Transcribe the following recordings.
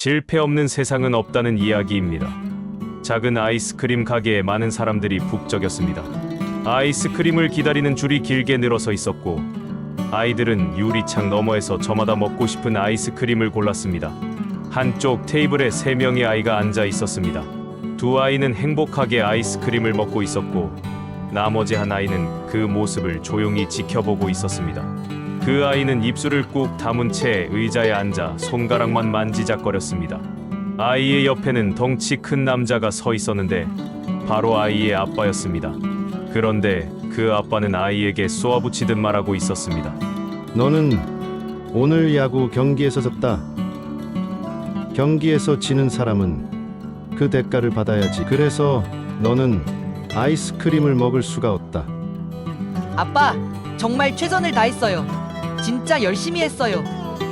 실패 없는 세상은 없다는 이야기입니다. 작은 아이스크림 가게에 많은 사람들이 북적였습니다. 아이스크림을 기다리는 줄이 길게 늘어서 있었고, 아이들은 유리창 너머에서 저마다 먹고 싶은 아이스크림을 골랐습니다. 한쪽 테이블에 3명의 아이가 앉아 있었습니다. 2 아이는 행복하게 아이스크림을 먹고 있었고, 나머지 한 아이는 그 모습을 조용히 지켜보고 있었습니다. 그 아이는 입술을 꾹 다문 채 의자에 앉아 손가락만 만지작거렸습니다. 아이의 옆에는 덩치 큰 남자가 서 있었는데 바로 아이의 아빠였습니다. 그런데 그 아빠는 아이에게 쏘아붙이듯 말하고 있었습니다. 너는 오늘 야구 경기에서 졌다. 경기에서 지는 사람은 그 대가를 받아야지. 그래서 너는 아이스크림을 먹을 수가 없다. 아빠, 정말 최선을 다했어요. 진짜 열심히 했어요.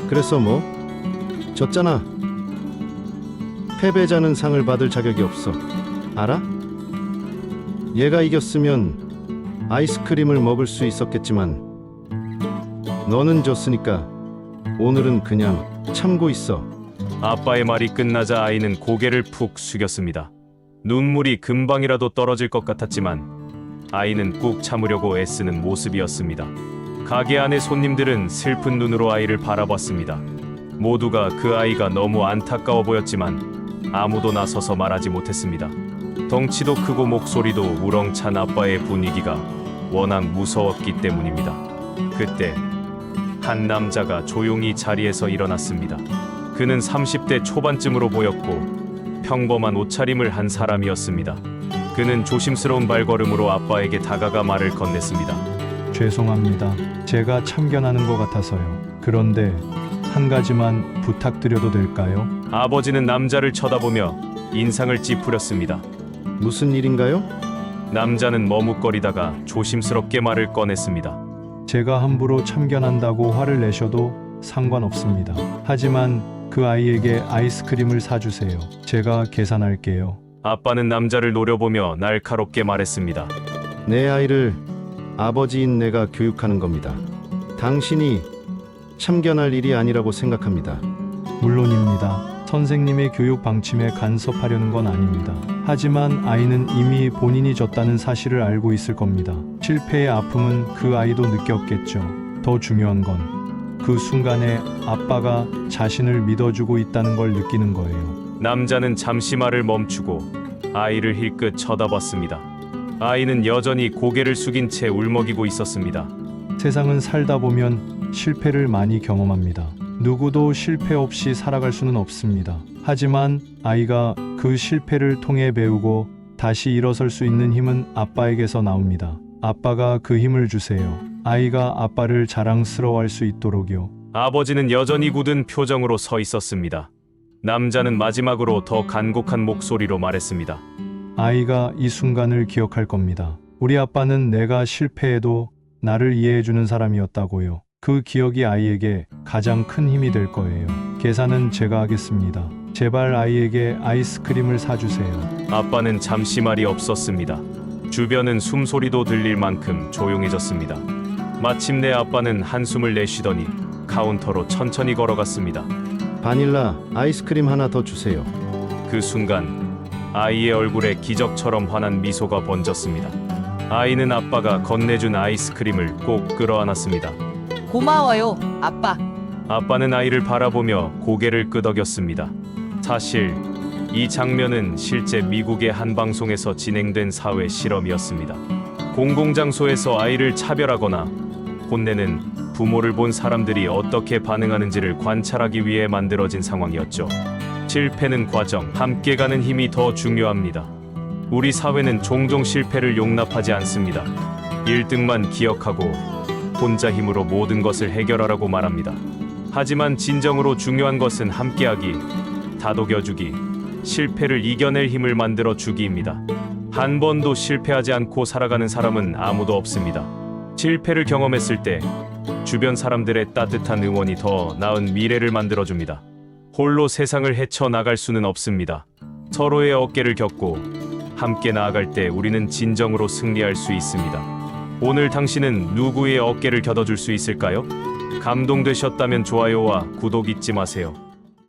그래서 뭐? 졌잖아. 패배자는 상을 받을 자격이 없어. 알아? 얘가 이겼으면 아이스크림을 먹을 수 있었겠지만 너는 졌으니까 오늘은 그냥 참고 있어. 아빠의 말이 끝나자 아이는 고개를 푹 숙였습니다. 눈물이 금방이라도 떨어질 것 같았지만 아이는 꾹 참으려고 애쓰는 모습이었습니다. 가게 안의 손님들은 슬픈 눈으로 아이를 바라봤습니다. 모두가 그 아이가 너무 안타까워 보였지만 아무도 나서서 말하지 못했습니다. 덩치도 크고 목소리도 우렁찬 아빠의 분위기가 워낙 무서웠기 때문입니다. 그때 한 남자가 조용히 자리에서 일어났습니다. 그는 30대 초반쯤으로 보였고 평범한 옷차림을 한 사람이었습니다. 그는 조심스러운 발걸음으로 아빠에게 다가가 말을 건넸습니다. 죄송합니다. 제가 참견하는 것 같아서요. 그런데 한 가지만 부탁드려도 될까요? 아버지는 남자를 쳐다보며 인상을 찌푸렸습니다. 무슨 일인가요? 남자는 머뭇거리다가 조심스럽게 말을 꺼냈습니다. 제가 함부로 참견한다고 화를 내셔도 상관없습니다. 하지만 그 아이에게 아이스크림을 사주세요. 제가 계산할게요. 아빠는 남자를 노려보며 날카롭게 말했습니다. 내 아이를 아버지인 내가 교육하는 겁니다. 당신이 참견할 일이 아니라고 생각합니다. 물론입니다. 선생님의 교육 방침에 간섭하려는 건 아닙니다. 하지만 아이는 이미 본인이 졌다는 사실을 알고 있을 겁니다. 실패의 아픔은 그 아이도 느꼈겠죠. 더 중요한 건 그 순간에 아빠가 자신을 믿어주고 있다는 걸 느끼는 거예요. 남자는 잠시 말을 멈추고 아이를 힐끗 쳐다봤습니다. 아이는 여전히 고개를 숙인 채 울먹이고 있었습니다. 세상은 살다 보면 실패를 많이 경험합니다. 누구도 실패 없이 살아갈 수는 없습니다. 하지만 아이가 그 실패를 통해 배우고 다시 일어설 수 있는 힘은 아빠에게서 나옵니다. 아빠가 그 힘을 주세요. 아이가 아빠를 자랑스러워할 수 있도록요. 아버지는 여전히 굳은 표정으로 서 있었습니다. 남자는 마지막으로 더 간곡한 목소리로 말했습니다. 아이가 이 순간을 기억할 겁니다. 우리 아빠는 내가 실패해도 나를 이해해주는 사람이었다고요. 그 기억이 아이에게 가장 큰 힘이 될 거예요. 계산은 제가 하겠습니다. 제발 아이에게 아이스크림을 사주세요. 아빠는 잠시 말이 없었습니다. 주변은 숨소리도 들릴 만큼 조용해졌습니다. 마침내 아빠는 한숨을 내쉬더니 카운터로 천천히 걸어갔습니다. 바닐라 아이스크림 하나 더 주세요. 그 순간 아이의 얼굴에 기적처럼 환한 미소가 번졌습니다. 아이는 아빠가 건네준 아이스크림을 꼭 끌어안았습니다. 고마워요, 아빠. 아빠는 아이를 바라보며 고개를 끄덕였습니다. 사실 이 장면은 실제 미국의 한 방송에서 진행된 사회 실험이었습니다. 공공장소에서 아이를 차별하거나 혼내는 부모를 본 사람들이 어떻게 반응하는지를 관찰하기 위해 만들어진 상황이었죠. 실패는 과정, 함께 가는 힘이 더 중요합니다. 우리 사회는 종종 실패를 용납하지 않습니다. 1등만 기억하고 혼자 힘으로 모든 것을 해결하라고 말합니다. 하지만 진정으로 중요한 것은 함께하기, 다독여주기, 실패를 이겨낼 힘을 만들어주기입니다. 한 번도 실패하지 않고 살아가는 사람은 아무도 없습니다. 실패를 경험했을 때 주변 사람들의 따뜻한 응원이 더 나은 미래를 만들어줍니다. 홀로 세상을 헤쳐나갈 수는 없습니다. 서로의 어깨를 겹고 함께 나아갈 때 우리는 진정으로 승리할 수 있습니다. 오늘 당신은 누구의 어깨를 겨둬줄 수 있을까요? 감동되셨다면 좋아요와 구독 잊지 마세요.